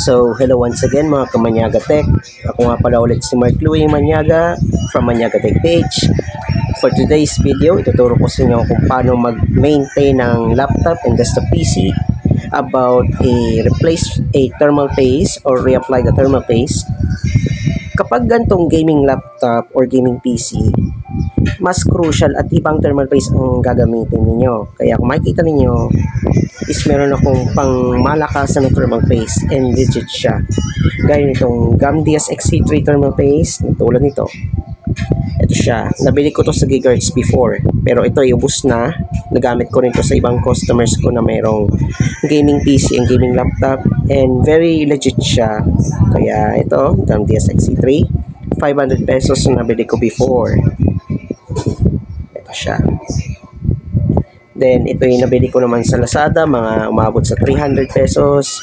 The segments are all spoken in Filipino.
So, hello once again mga ka-Manyaga Tech. Ako nga pala ulit si Mark Louie Manyaga from Manyaga Tech page. For today's video, ituturo ko sa inyo kung paano mag-maintain ng laptop and desktop PC about replace a thermal paste or reapply the thermal paste. Kapag gantong gaming laptop or gaming PC, mas crucial at ibang thermal paste ang gagamitin ninyo. Kaya kung makikita ninyo is meron akong pang malakasan ng thermal paste and legit siya. Gaya nitong Gamdias XC3 thermal paste, tulad nito. Ito siya. Nabili ko to sa Gigahertz before, pero ito ubos na. Nagamit ko rin to sa ibang customers ko na mayroong gaming PC and gaming laptop, and very legit siya. Kaya ito, Gamdias XC3, 500 pesos na nabili ko before. Ito siya. Then, ito yung nabili ko naman sa Lazada, mga umabot sa 300 pesos.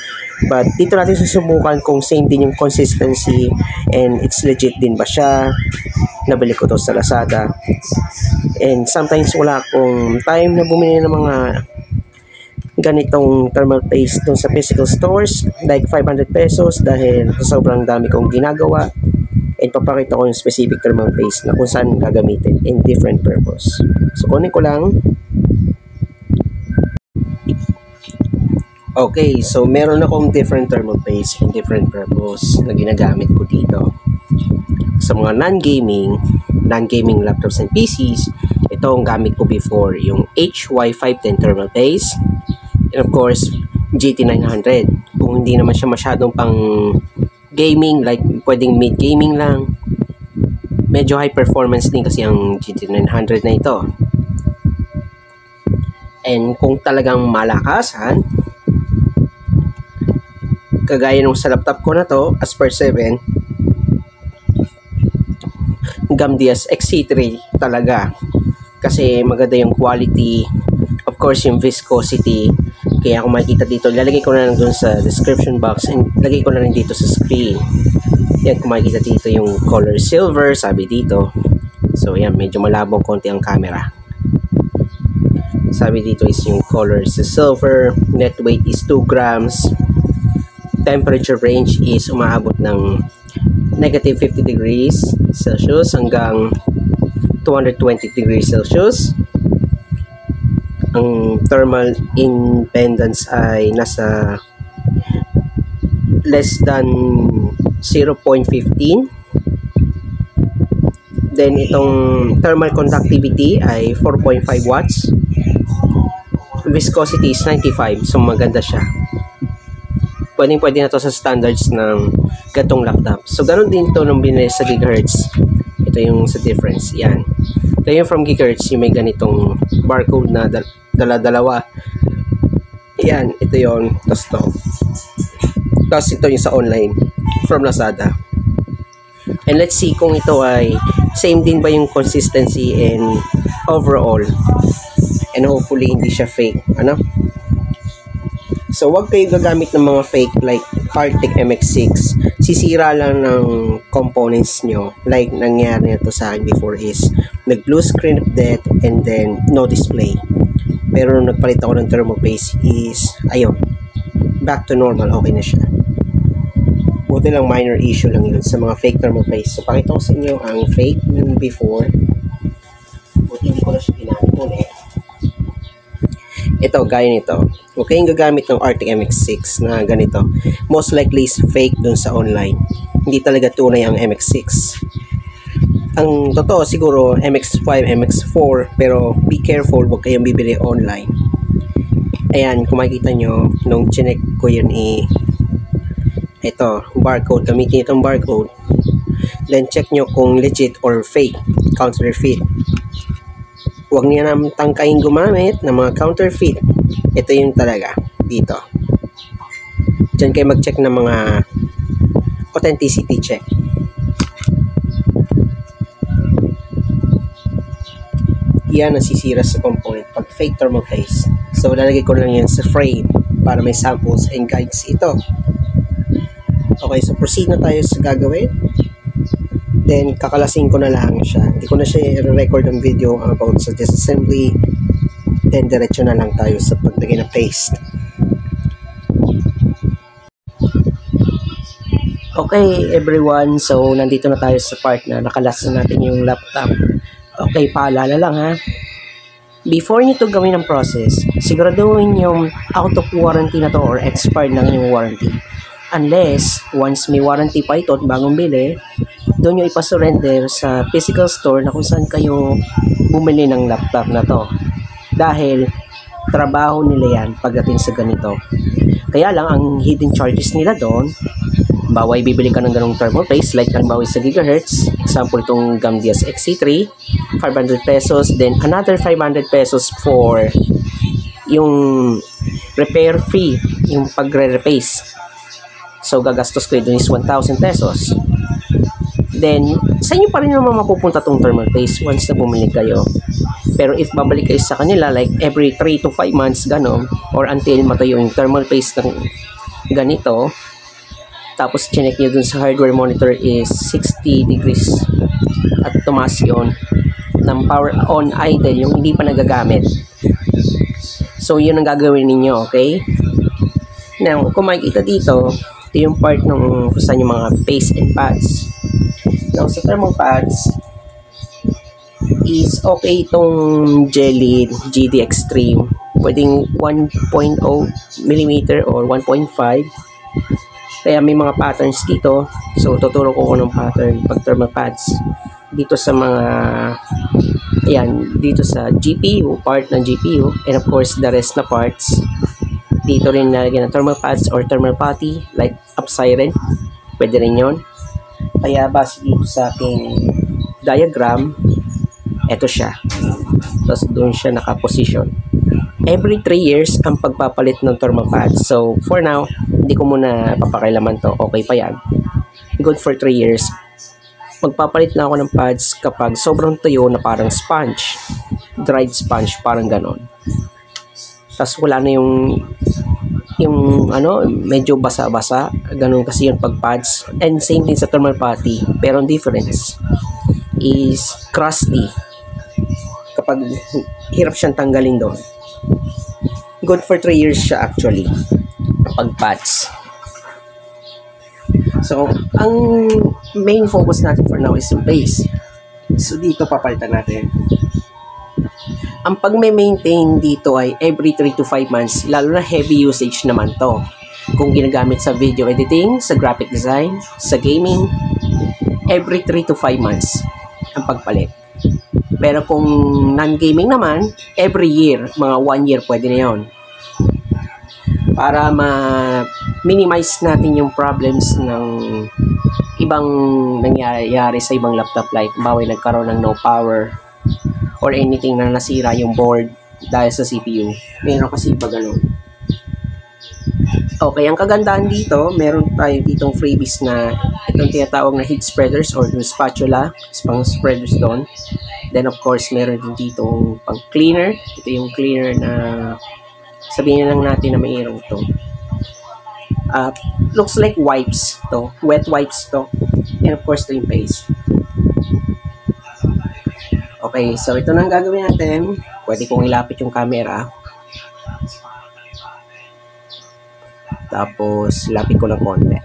But, dito natin susubukan kung same din yung consistency and it's legit din ba siya. Nabili ko to sa Lazada. And sometimes wala akong time na bumili ng mga ganitong thermal paste dun sa physical stores, like 500 pesos dahil sobrang dami kong ginagawa. And papakita ko yung specific thermal paste na kung saan gagamitin in different purpose. So, kunin ko lang. Okay, so meron akong different thermal paste in different purpose na ginagamit ko dito. Sa mga non-gaming laptops and PCs, ito ang gamit ko before, yung HY510 thermal paste. And of course, GT900. Kung hindi naman siya masyadong pang gaming, like pwedeng mid-gaming lang, medyo high performance din kasi ang GT900 na ito. And kung talagang malakasan, kagaya nung sa laptop ko na to, Aspire 7, Gamdias XC3 talaga. Kasi maganda yung quality, of course yung viscosity. Kaya kung makikita dito, lalagay ko na lang dun sa description box and lagay ko na rin dito sa screen. Yan, kung makikita dito yung color silver, sabi dito. So yan, medyo malabong konti ang camera. Sabi dito is yung color is silver, net weight is 2 grams. Temperature range is umaabot ng negative 50 degrees Celsius hanggang 220 degrees Celsius. Ang thermal impedance ay nasa less than 0.15. Then itong thermal conductivity ay 4.5 watts. Viscosity is 95, so maganda siya. Pwede na to sa standards ng gatong laptop. So, ganun din to nung binili sa Gigahertz. Ito yung sa difference. Yan. Ito yung from Gigahertz, yung may ganitong barcode na dala-dalawa. Yan. Ito yun. Tapos to. Tapos ito yung sa online from Lazada. And let's see kung ito ay same din ba yung consistency and overall. And hopefully, hindi siya fake. Ano? So, wag kayo gagamit ng mga fake like Arctic MX6. Sisira lang ng components nyo. Like, nangyari na to sa akin before is nag-blue screen of death and then no display. Pero nung nagpalit ako ng thermal paste is, ayun, back to normal. Okay na siya. Buti lang minor issue lang yun sa mga fake thermal paste. So, pakita ko sa inyo ang fake yung before. Buti hindi ko na siya ginamit ulit. Ito, gaya nito. Huwag kayong gagamit ng Arctic MX6 na ganito. Most likely is fake dun sa online. Hindi talaga tunay ang MX6. Ang totoo siguro MX5, MX4, pero be careful, huwag kayong bibili online. Ayan, kung makikita nyo, nung chinek ko yun ito, barcode. Gamitin itong barcode. Then check nyo kung legit or fake, counterfeit. Huwag niya naman tangkain gumamit ng mga counterfeit. Ito yung talaga dito. Diyan kayo mag-check ng mga authenticity check. Yan nasisira sa component pag fake thermal paste. So lalagay ko lang yan sa frame para may samples and guides ito. Okay, so proceed na tayo sa gagawin. Then, kakalasin ko na lang siya. Hindi ko na siya i-record ang video about sa disassembly. Then, diretso na lang tayo sa paglagay ng paste. Okay everyone, so nandito na tayo sa part na nakalas na natin yung laptop. Okay, paalala lang ha. Before nyo to gawin ang process, siguraduhin yung out of warranty na to or expired na yung warranty. Unless, once may warranty pa ito at bagong bili, doon nyo ipasurrender sa physical store na kung saan kayo bumili ng laptop na to. Dahil, trabaho nila yan pagdating sa ganito. Kaya lang, ang hidden charges nila doon, bawa bibili ka ng ganong thermal paste like ang bawi sa gigahertz, example itong Gamdias XC3, 500 pesos, then another 500 pesos for yung repair fee, yung pagre-replace. So gagastos ko dun is 1,000 pesos. Then sa inyo pa rin naman mapupunta tong thermal paste once na bumili kayo. Pero if babalik kayo sa kanila like every 3 to 5 months ganon, or until matuyo yung thermal paste ng ganito, tapos chinek nyo dun sa hardware monitor is 60 degrees at tumaas yun ng power on idle, yung hindi pa nagagamit. So yun ang gagawin ninyo, okay? Now kung makikita dito, ito yung part ng kung saan yung mga paste and pads. Now sa thermal pads is okay itong Jelly GD Extreme, pwedeng 1.0 mm or 1.5. Kaya may mga patterns dito. So, tuturo ko ng pattern pag thermal pads. Dito sa mga, ayan, dito sa GPU, part ng GPU. And of course, the rest na parts. Dito rin nalagyan ng thermal pads or thermal putty, like upsiren. Pwede rin yun. Kaya base dito sa aking diagram, eto siya. Tapos doon siya nakaposition. Every 3 years ang pagpapalit ng thermal pads. So, for now, hindi ko muna papakailaman to. Okay pa yan. Good for 3 years. Magpapalit na ako ng pads kapag sobrang tuyo na parang sponge. Dried sponge, parang ganon. Tapos wala na yung ano, medyo basa-basa. Ganon kasi yung pag pads. And same din sa thermal putty. Pero ang difference is crusty. Kapag hirap siyang tanggalin doon. Good for 3 years siya actually pag pads. So ang main focus natin for now is yung base. So dito papalitan natin. Ang pag-maintain dito ay every 3 to 5 months, lalo na heavy usage naman to. Kung ginagamit sa video editing, sa graphic design, sa gaming, every 3 to 5 months ang pagpalit. Pero kung non-gaming naman, every year, mga 1 year pwede na yun. Para ma-minimize natin yung problems ng ibang nangyayari sa ibang laptop, like bawi nagkaroon ng no power or anything na nasira yung board dahil sa CPU. Meron kasi iba ganun. Okay, ang kagandahan dito, meron tayo ditong freebies na itong tinatawag na heat spreaders or yung spatula, pang spreaders doon. Then of course, meron din ditong pang cleaner. Ito yung cleaner na sabihin lang natin na mayroong to. Looks like wipes to, wet wipes to. And of course, ito yung paste. Okay, so ito na ang gagawin natin. Pwede kong ilapit yung camera. Tapos, lapit ko ng konti.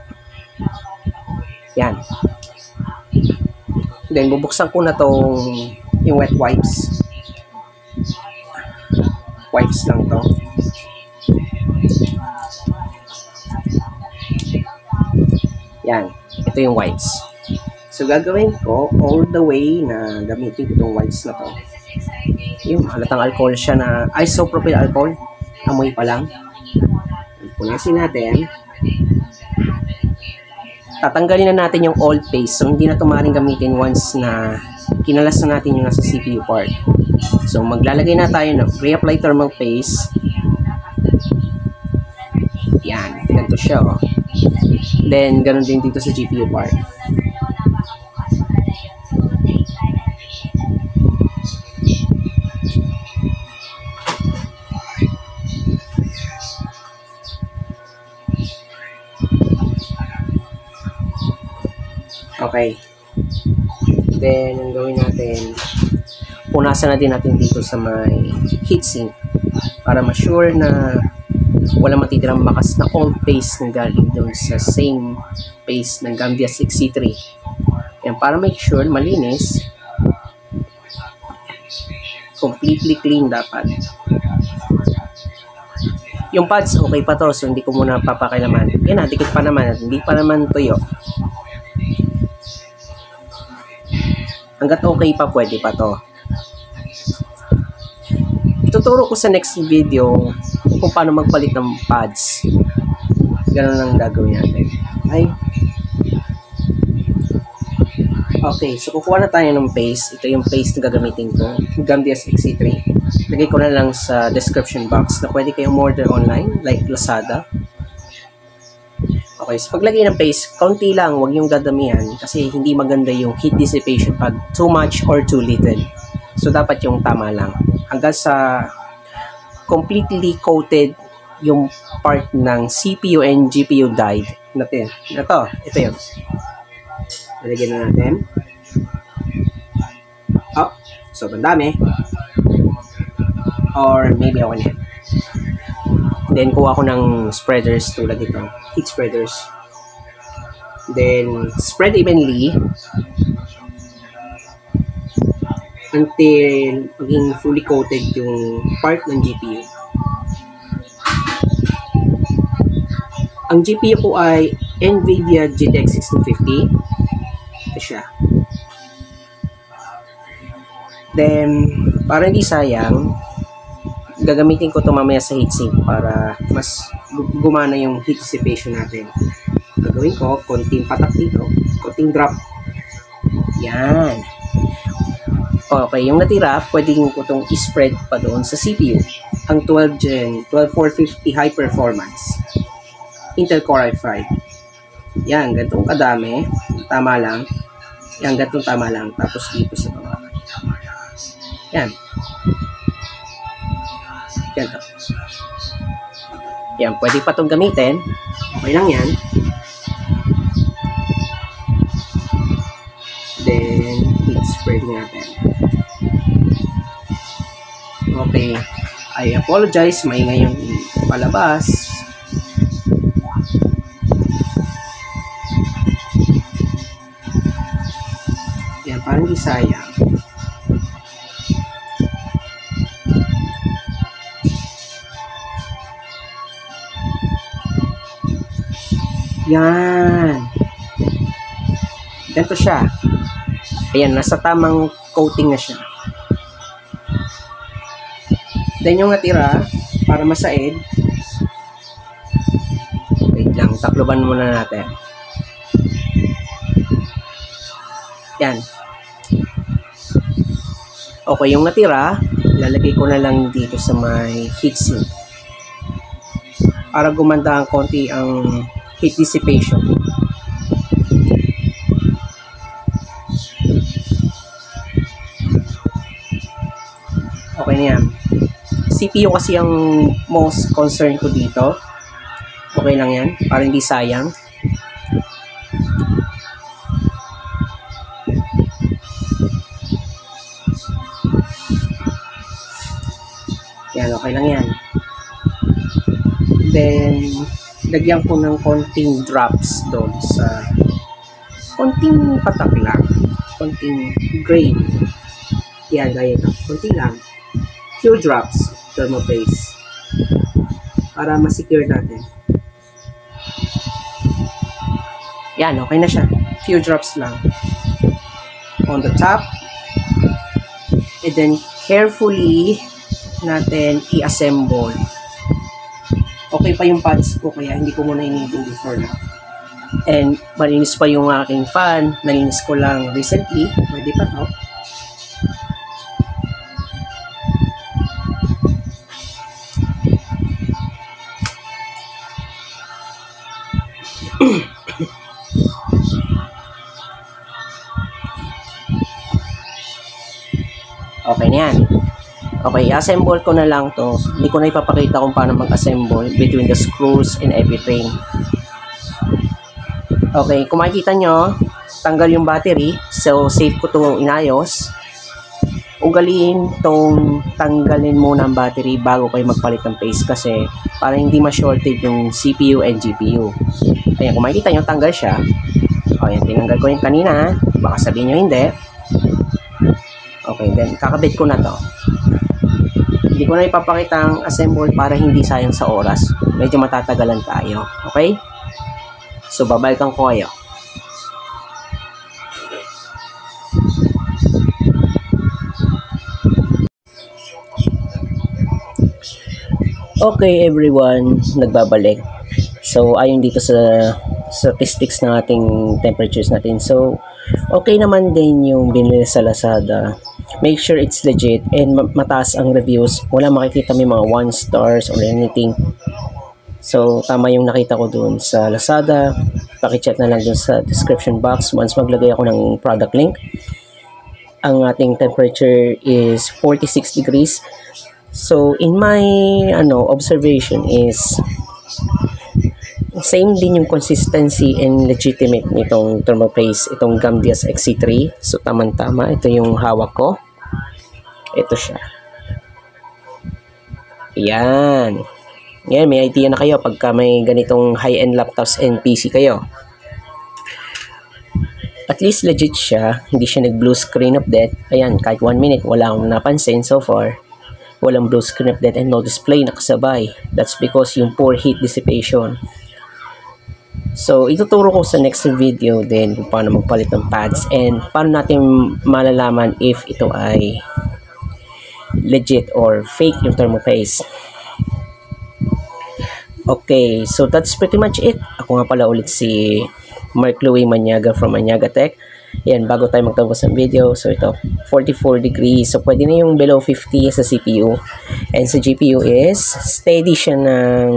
Yan. Then, bubuksan ko na tong yung wet wipes. Wipes lang to. Yan. Ito yung wipes. So, gagawin ko all the way na gamitin ko itong wipes na to. Yung halatang alcohol siya na isopropyl alcohol. Amoy pa lang. Punasin natin. Tatanggalin na natin yung old paste. So, hindi na ito maaaring gamitin once na kinalas na natin yung nasa CPU part. So, maglalagay na tayo ng reapply thermal paste. Yan. Ganito siya, oh. Then, ganun din dito sa GPU part. Okay. Then, ang gawin natin, punasan na din natin dito sa may heatsink para ma-sure na walang matitirang bakas na old paste na galing doon sa same paste ng Gambia 6C3. Yan, para make sure malinis, completely clean dapat. Yung pads, okay pa to, so hindi ko muna papakilaman. Yan na, dikit pa naman, hindi pa naman tuyo. Hanggat okay pa, pwede pa to. Ituturo ko sa next video kung paano magpalit ng pads. Ganun lang gagawin natin. Okay, so kukuha na tayo ng paste. Ito yung paste na gagamitin ko, Gambia 6C3. Lagay ko na lang sa description box na pwede kayong order online, like Lazada. Okay, so paglagay ng paste, kaunti lang, huwag yung dadamihan kasi hindi maganda yung heat dissipation pag too much or too little. So dapat yung tama lang. Hanggang sa completely coated yung part ng CPU and GPU die natin. Ito yun. Lalagyan na natin. Oh, sobrang dami. Or maybe ako na. Then, kuha ko ng spreaders tulad ito. Heat spreaders. Then, spread evenly until maging fully coated yung part ng GPU. Ang GPU ko ay NVIDIA GTX 1650. Ito siya. Then, para hindi sayang, gagamitin ko ito mamaya sa heatsink para mas gumana yung heat dissipation natin. Gagawin ko, konting patak dito, konting drop. Yan. Okay, yung natira, pwedeng ko itong i-spread pa doon sa CPU. Ang 12 Gen, 12450 high performance. Intel Core i5. Yan, ganitong kadami. Tama lang. Yan, ganitong tama lang. Tapos dito sa baba. Yan. Ganito. Yan, pwede pa itong gamitin. Okay lang yan. Then, heat spread natin. Okay. I apologize. Maingay yung palabas. Yan, parang di sayang. Yan. Ganito siya. Ayan, nasa tamang coating na siya. Then yung natira, para masaid, wait lang, takloban muna natin. Yan. Okay, yung natira, lalagay ko na lang dito sa may heatsink para gumanda ang konti ang heat dissipation. Okay na yan. CPU kasi ang most concern ko dito. Okay lang yan, para hindi sayang. Yan, okay lang yan. Then, lagyan ko ng konting drops doon sa konting patak lang. Konting grain. Yan, gaya ito. Konti lang. Few drops. Thermopaste. Para ma-secure natin. Yan, okay na siya. Few drops lang. On the top. And then, carefully natin i-assemble. Okay pa yung pads ko, kaya hindi ko muna inibig before na. And malinis pa yung aking fan. Nalinis ko lang recently. Pwede pa to. Okay na yan. Okay, assemble ko na lang to. Hindi ko na ipapakita kung paano mag-assemble between the screws and everything. Okay, kung makikita nyo, tanggal yung battery. So, safe ko to inayos. ugaliin tong tanggalin muna ang battery bago kayo magpalit ng paste kasi para hindi ma-shorted yung CPU and GPU. Ayan, kung makikita nyo, tanggal siya. O, ayan, tinanggal ko yung kanina. Baka sabihin nyo hindi. Okay, then kakabit ko na to. Hindi ko na ipapakita ang assemble para hindi sayang sa oras. Medyo matatagalan tayo. Okay? So, babalikan ko kayo. Okay everyone, nagbabalik. So ayon dito sa statistics ng ating temperatures natin. So okay naman din yung binili sa Lazada. Make sure it's legit and mataas ang reviews. Wala makikita may mga 1 stars or anything. So tama yung nakita ko dun sa Lazada. Paki-check na lang dun sa description box once maglagay ako ng product link. Ang ating temperature is 46 degrees. So in my observation is same din yung consistency and legitimate nitong thermopaste, itong Gamdias XC3. So tamang-tama, ito yung hawak ko. Ito siya. Yan. Yan, may idea na kayo pagka may ganitong high-end laptops and PC kayo. At least legit siya, hindi siya nag-blue screen of death. Ayan, kahit 1 minute wala akong napansin so far. Walang blue screen of death and no display nakasabay. That's because yung poor heat dissipation. So, ituturo ko sa next video din kung paano magpalit ng pads and paano natin malalaman if ito ay legit or fake yung thermopaste. Okay, so that's pretty much it. Ako nga pala ulit si Mark Louie Maniaga from Maniaga Tech. Yan, bago tayo magtapos ng video. So ito, 44 degrees. So pwede na yung below 50 sa CPU. And sa GPU is steady siya ng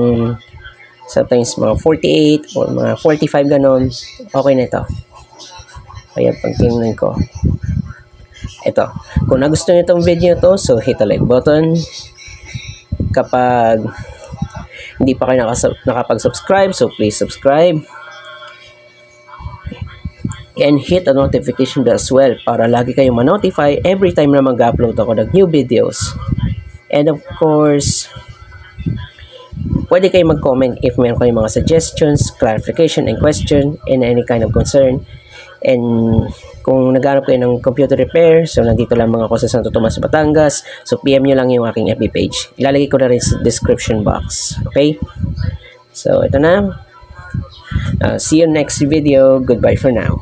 sometimes mga 48 or mga 45 ganon. Okay na ito. Ayan, pag tingnan ko. Ito, kung nagustuhan nyo itong video to, so hit the like button. Kapag hindi pa kayo nakapag-subscribe, so please subscribe. And hit the notification bell as well para lagi kayong ma-notify every time na mag-upload ako ng new videos. And of course, pwede kayong mag-comment if meron kayong mga suggestions, clarification, and question, and any kind of concern. And kung naghanap kayo ng computer repair, so nandito lang ako sa Santo Tomas, Batangas. So PM nyo lang yung aking FB page. Ilalagay ko na rin sa description box. Okay? So ito na. See you next video. Goodbye for now.